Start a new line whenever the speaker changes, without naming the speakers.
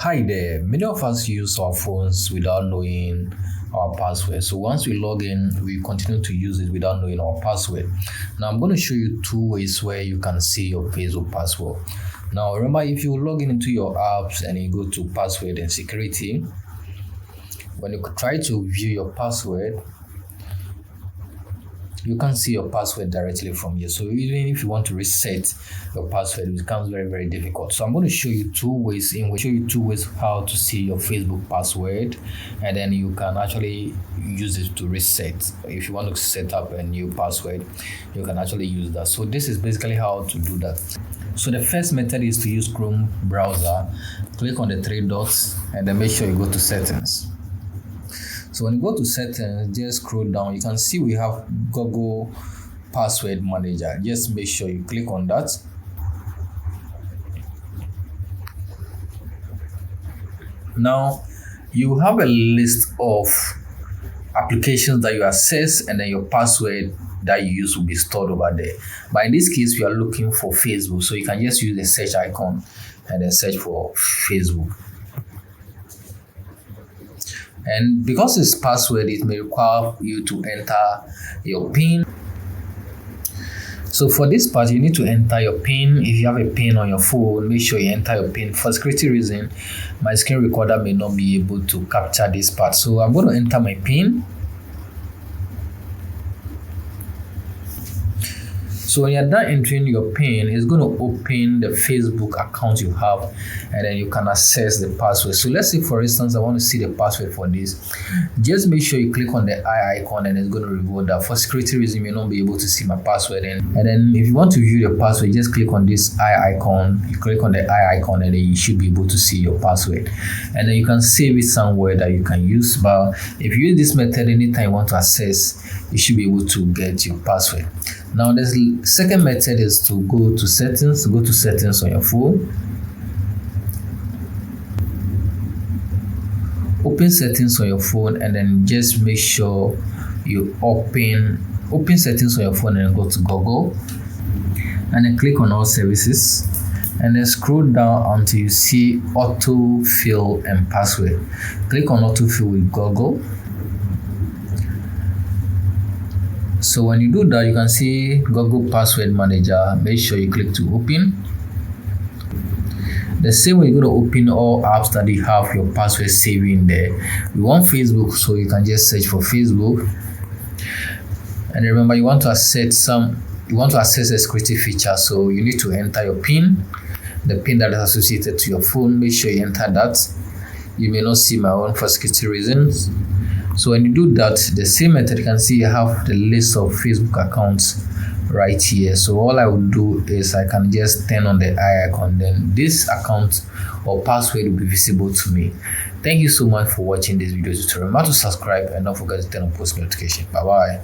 Hi there. Many of us use our phones without knowing our password. So once we log in, we continue to use it without knowing our password. Now I'm going to show you two ways where you can see your Facebook password. Now remember, if you log in into your apps and you go to password and security, when you try to view your password, you can see your password directly from here. So even if you want to reset your password, it becomes very difficult. So I'm going to show you two ways how to see your Facebook password, and then you can actually use it to reset. If you want to set up a new password, you can actually use that. So this is basically how to do that. So the first method is to use Chrome browser. Click on the three dots and then make sure you go to settings. So when you go to settings, just scroll down. You can see we have Google Password Manager. Just make sure you click on that. Now you have a list of applications that you access, and then your password that you use will be stored over there. But in this case, we are looking for Facebook, so you can just use the search icon and then search for Facebook. And because it's password, it may require you to enter your PIN. So for this part, you need to enter your PIN. If you have a PIN on your phone, make sure you enter your PIN. For security reason, my screen recorder may not be able to capture this part. So I'm going to enter my PIN. So when you're done entering your PIN, it's going to open the Facebook account you have, and then you can access the password. So let's say, for instance, I want to see the password for this. Just make sure you click on the eye icon, and it's going to reveal that. For security reason, you may not be able to see my password. And then if you want to view the password, just click on this eye icon. You click on the eye icon, and then you should be able to see your password. And then you can save it somewhere that you can use. But if you use this method, anytime you want to access, you should be able to get your password. Now, the second method is to go to settings. Go to settings on your phone. Open settings on your phone, and then just make sure you open settings on your phone and go to Google, and then click on all services, and then scroll down until you see autofill and password. Click on autofill with Google. So when you do that, you can see Google Password Manager. Make sure you click to open. The same way, you're going to open all apps that you have your password saved in there. We want Facebook, so you can just search for Facebook. And remember, you want to access a security feature, so you need to enter your PIN, the PIN that is associated to your phone. Make sure you enter that. You may not see my own for security reasons. So when you do that, the same method, you can see I have the list of Facebook accounts right here. So all I will do is I can just turn on the eye icon, then this account or password will be visible to me. Thank you so much for watching this video tutorial. Remember to subscribe and don't forget to turn on post notification. Bye bye.